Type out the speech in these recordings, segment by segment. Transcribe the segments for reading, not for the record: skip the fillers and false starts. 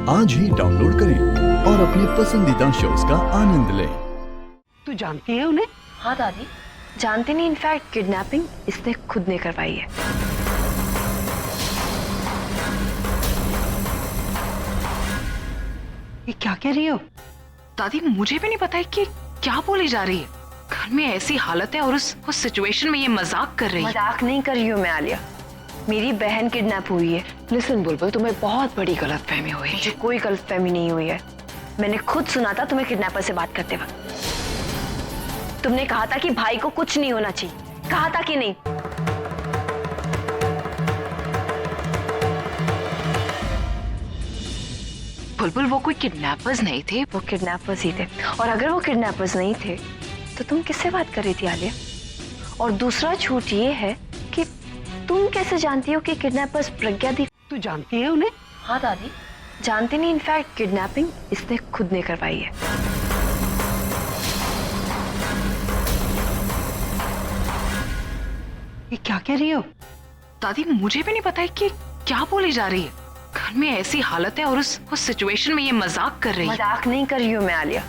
आज ही डाउनलोड करें और अपने पसंदीदा शोज का आनंद लें। तू जानती है उन्हें? हाँ दादी, जानती नहीं, इनफैक्ट किडनैपिंग इसने खुद ने करवाई है। ये क्या कह रही हो? दादी मुझे भी नहीं पता है कि क्या बोली जा रही है। घर में ऐसी हालत है और उस सिचुएशन में ये मजाक कर रही है। मजाक नहीं कर रही हूँ मैं आलिया, मेरी बहन किडनैप हुई है। लिसन बुलबुल, तुम्हें बहुत बड़ी गलतफहमी हुई है। मुझे कोई गलतफहमी नहीं हुई है। मैंने खुद सुना था तुम्हें किडनैपर से बात करते वक्त। तुमने कहा था कि भाई को कुछ नहीं होना चाहिए, कहा था कि नहीं? बुलबुल वो कोई किडनैपर्स नहीं थे। वो किडनैपर्स ही थे, और अगर वो किडनैपर्स नहीं थे तो तुम किससे बात कर रही थी आलिया? और दूसरा झूठ ये है कि तुम कैसे जानती हो कि किडनैपर्स प्रज्ञा दी? तू जानती है उन्हें? हाँ दादी, जानती नहीं, इनफैक्ट किडनैपिंग इसने खुद ने करवाई है। ये क्या कह रही हो? दादी मुझे भी नहीं पता है कि क्या बोली जा रही है। घर में ऐसी हालत है और उस सिचुएशन में ये मजाक कर रही है। मजाक नहीं कर रही हूँ मैं आलिया,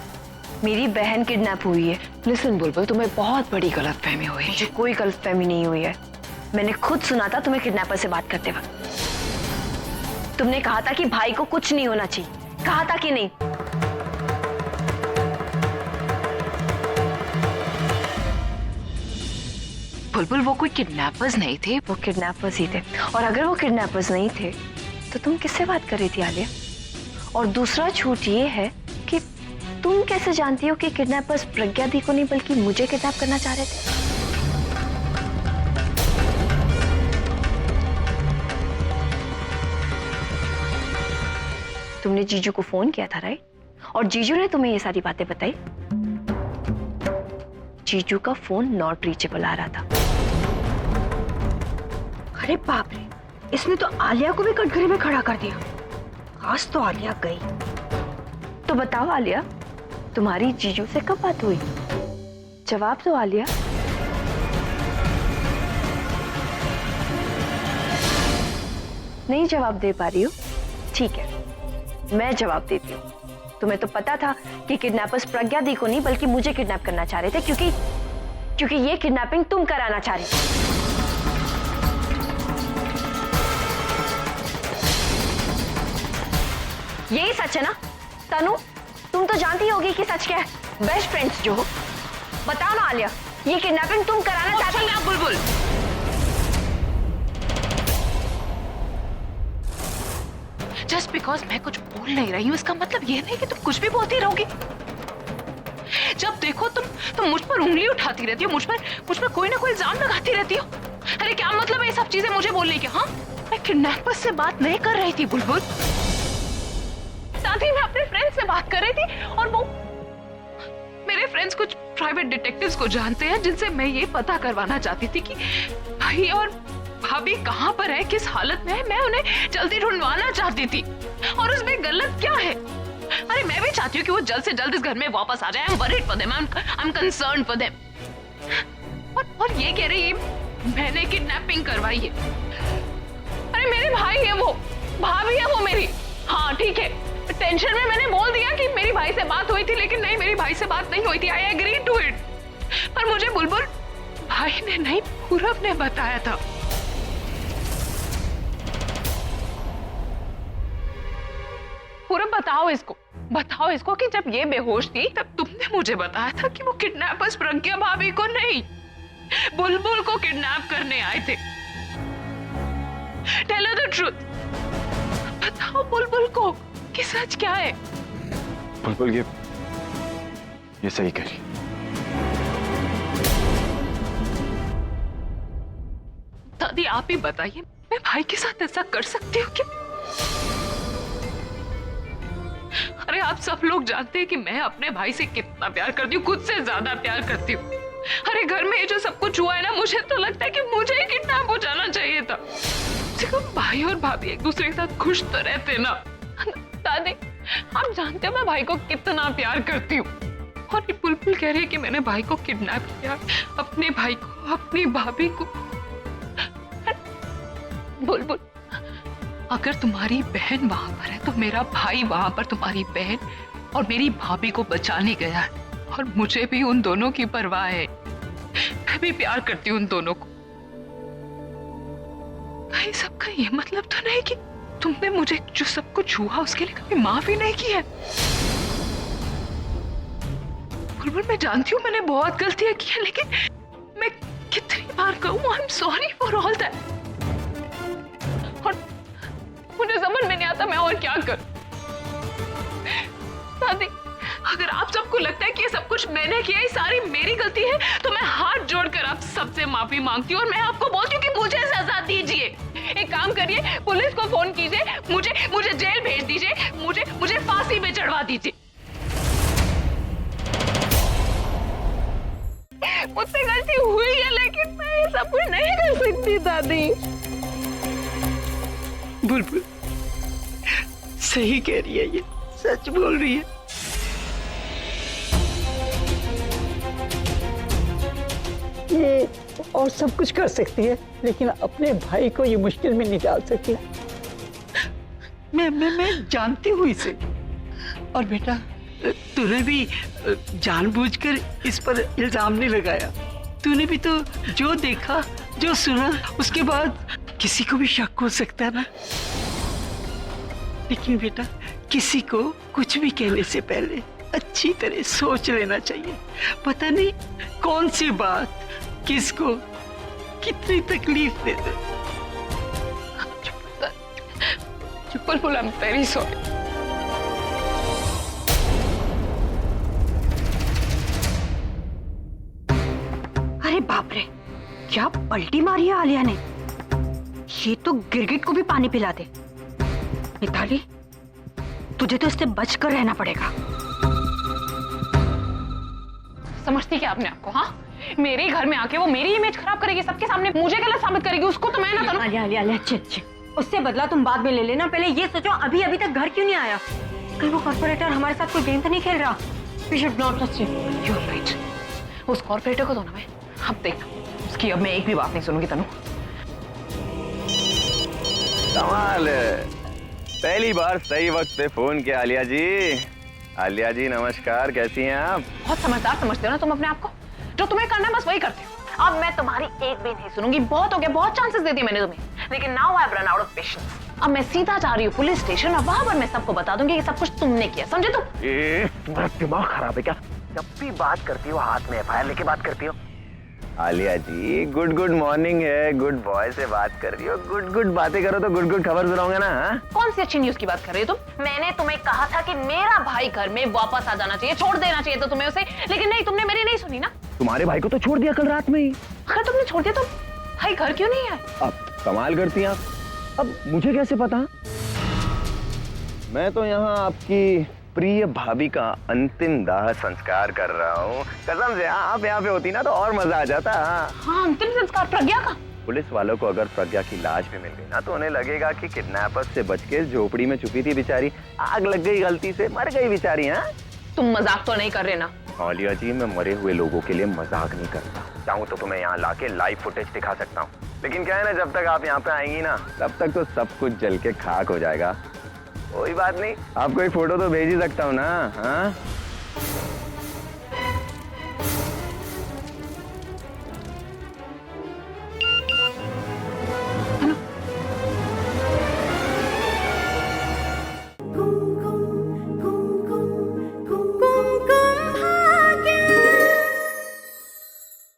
मेरी बहन किडनैप हुई है। लिसन बुलबुल, तुम्हें बहुत बड़ी गलतफहमी हुई है। मुझे कोई गलतफहमी नहीं हुई है। मैंने खुद सुना था तुम्हें किडनैपर से बात करते वक्त। तुमने कहा था कि भाई को कुछ नहीं होना चाहिए, कहा था कि नहीं? बुलबुल वो कोई किडनैपर्स नहीं थे। वो किडनैपर्स ही थे, और अगर वो किडनैपर्स नहीं थे तो तुम किससे बात कर रही थी आलिया? और दूसरा झूठ ये है कि तुम कैसे जानती हो कि किडनैपर्स प्रज्ञा दी को नहीं बल्कि मुझे किडनैप करना चाह रहे थे? तुमने जीजू को फोन किया था, राइट? और जीजू ने तुम्हें ये सारी बातें बताई। जीजू का फोन नॉट रीचेबल आ रहा था। अरे बाप रे, इसने तो आलिया को भी कटघरे में खड़ा कर दिया। आज तो आलिया गई। तो बताओ आलिया, तुम्हारी जीजू से कब बात हुई? जवाब दो आलिया। नहीं जवाब दे पा रही हो? ठीक है, मैं जवाब देती हूँ। तुम्हें तो पता था कि किडनैपर्स प्रज्ञा दी को नहीं बल्कि मुझे किडनैप करना चाह रहे थे, क्योंकि ये किडनैपिंग तुम कराना चाह रही थी। यही सच है ना तनु? तुम तो जानती होगी कि सच क्या है। बेस्ट फ्रेंड्स जो हो, बताओ ना आलिया, ये किडनैपिंग तुम कराना चाहती हो? बुलबुल, जस्ट बिकॉज मैं कुछ बोल नहीं रही हूँ इसका मतलब ये नहीं कि तुम कुछ भी बोलती रहोगी। जब देखो तुम मुझ पर उंगली उठाती रहती हो, मुझ पर कोई ना कोई इल्जाम लगाती रहती हो। अरे क्या मतलब है ये सब चीजें मुझे बोलने की? हाँ, मैं किडनैपर से बात नहीं कर रही थी बुलबुल। साथ ही मैं अपने फ्रेंड से बात कर रही थी, और वो मेरे फ्रेंड्स कुछ प्राइवेट डिटेक्टिव्स को जानते हैं जिनसे मैं ये पता करवाना चाहती थी कि भाई और भाभी कहाँ पर है, किस हालत में है। मैं उन्हें जल्दी ढूंढवाना चाहती थी, और उसमें गलत क्या है? अरे मैं भी चाहती हूँ कि वो जल्द से जल्द इस घर में वापस आ जाए। I am worried for them, I am concerned for them. और ये कह रही है मैंने किडनैपिंग करवाई है। अरे मेरे भाई है वो, भाभी है वो मेरी। हाँ ठीक है, टेंशन में मैंने बोल दिया कि मेरी भाई से बात हुई थी, लेकिन नहीं, मेरी भाई से बात नहीं हुई थी। I agree to it. पर मुझे बुलबुल भाई ने नहीं, पूरब ने बताया था। पूरब बताओ इसको कि जब ये बेहोश थी तब तुमने मुझे बताया था कि वो किडनैपर्स प्रज्ञा भाभी को नहीं, बुलबुल को किडनैप करने आए थे। Tell her the truth. बताओ बुलबुल को कि सच क्या है। बुलबुल ये सही करी। दादी आप ही बताइए, मैं भाई के साथ ऐसा कर सकती हूँ क्या? अरे आप सब लोग जानते हैं कि मैं अपने भाई से कितना प्यार करती हूँ, खुद से ज्यादा प्यार करती हूँ। अरे घर में ये जो सब कुछ हुआ है ना, मुझे तो लगता है कि मुझे ही किडनैप हो जाना चाहिए था। देखो भाई और भाभी एक दूसरे के साथ खुश तो रहते ना। दादी आप जानते हो मैं भाई को कितना प्यार करती हूँ, और ये बुलबुल कह रही है कि मैंने भाई को किडनैप किया, अपने भाई को, अपनी भाभी को। बुलबुल अगर तुम्हारी बहन वहां पर है तो मेरा भाई वहां पर तुम्हारी बहन और मेरी भाभी को बचाने गया है, और मुझे भी उन दोनों की परवाह है। मैं भी प्यार करती हूँ उन दोनों को। भाई सबका ये मतलब तो नहीं कि तुमने मुझे जो सब कुछ हुआ उसके लिए कभी माफी नहीं की है। बुलबुल, मैं जानती हूँ मैंने बहुत गलतियां की है, लेकिन मैं कितनी बार कहूँ I am sorry for all that. और मुझे समझ में नहीं आता मैं और क्या करूं। दादी, अगर आप सबको लगता है कि ये सब कुछ मैंने किया, ये सारी मेरी गलती है, तो मैं हाथ जोड़कर आप सबसे माफी मांगती हूँ और मैं आपको बोलती हूँ कि मुझे सजा दीजिए। एक काम करिए, पुलिस को फोन कीजिए, मुझे जेल भेज दीजिए, मुझे फांसी पे चढ़वा दीजिए। मुझसे गलती हुई है, लेकिन मैं ये सब कुछ नहीं कर सकती दादी। बुलबुल सही कह रही है, ये सच बोल रही है। ये और सब कुछ कर सकती है, लेकिन अपने भाई को ये मुश्किल में नहीं डाल सकती। मैं जानती हूँ इसे। और बेटा, तूने भी जानबूझकर इस पर इल्जाम नहीं लगाया। तूने भी तो जो देखा, जो सुना, उसके बाद किसी को भी शक हो सकता है ना। लेकिन बेटा, किसी को कुछ भी कहने से पहले अच्छी तरह सोच लेना चाहिए। पता नहीं कौन सी बात किसको कितनी तकलीफ दे दे। बुलबुल, आई एम वेरी सॉरी। अरे बाप रे, क्या पलटी मारी है आलिया ने। ये तो गिरगिट को भी पानी पिला दे। मिताली, तुझे तो इससे बचकर रहना पड़ेगा। समझती क्या आपने आपको? हाँ, मेरे घर में आके वो मेरी इमेज खराब करेगी, सबके सामने मुझे गलत साबित करेगी, उसको तो मैं ना करूं। आलिया आलिया आलिया, अच्छे उससे बदला तुम बाद में ले लेना। पहले ये सोचो अभी तक घर क्यों नहीं आया। कहीं वो कॉर्पोरेटर हमारे साथ कोई गेम तो नहीं खेल रहा। We should not trust him. You're right. उस कॉर्पोरेटर को दो ना मैं, अब देखना उसकी अब मैं एक भी बात नहीं सुनूंगी। तनु, कमाल है, पहली बार सही वक्त पे फोन किया आलिया जी। आलिया जी नमस्कार, कैसी हैं आप? बहुत समझदार समझते हो ना तुम अपने आप को। जो तुम्हें करना है बस वही करते हो। अब मैं तुम्हारी एक भी नहीं सुनूंगी। बहुत हो गया, बहुत चांसेस दे दिए मैंने तुम्हें, लेकिन now I have run out of patience. अब मैं सीधा जा रही हूँ पुलिस स्टेशन और वहां पर मैं सबको बता दूंगी कि सब कुछ तुमने किया, समझे तुम? तुम्हारा दिमाग खराब है क्या? जब भी बात करती हो हाथ में एफआईआर लेके बात करती हो। आलिया जी, गुड मॉर्निंग है, गुड बॉय से बात कर रही हो। गुड बातें करो तो गुड खबर सुनाऊंगा ना। हा? कौन सी अच्छी न्यूज की बात कर रही हो तुम? मैंने तुम्हें कहा था कि मेरा भाई घर में वापस आ जाना चाहिए, छोड़ देना चाहिए तो तुम्हें उसे, लेकिन नहीं, तुमने मेरी नहीं सुनी ना। तुम्हारे भाई को तो छोड़ दिया कल रात में ही। अगर तुमने छोड़ दिया तो भाई घर क्यों नहीं है? अब कमाल करती हैं आप। अब मुझे कैसे पता? मैं तो यहाँ आपकी प्रिय भाभी का अंतिम दाह संस्कार कर रहा हूँ। कसम से, आप यहाँ पे होती ना तो और मजा आ जाता। हाँ, अंतिम संस्कार प्रज्ञा का। पुलिस वालों को अगर प्रज्ञा की लाश भी मिल गई ना तो उन्हें लगेगा कि किडनैपर्स से बच के झोपड़ी में छुपी थी बेचारी, आग लग गई, गलती से मर गई बेचारी। हाँ, तुम मजाक तो नहीं कर रहे ना? आलिया जी, मैं मरे हुए लोगों के लिए मजाक नहीं करता। चाहूँ तो तुम्हें यहाँ लाके लाइव फुटेज दिखा सकता हूँ, लेकिन क्या है ना, जब तक आप यहाँ पे आएंगी ना तब तक तो सब कुछ जल के खाक हो जाएगा। कोई बात नहीं, आपको एक फोटो तो भेज ही सकता हूँ ना। हाँ,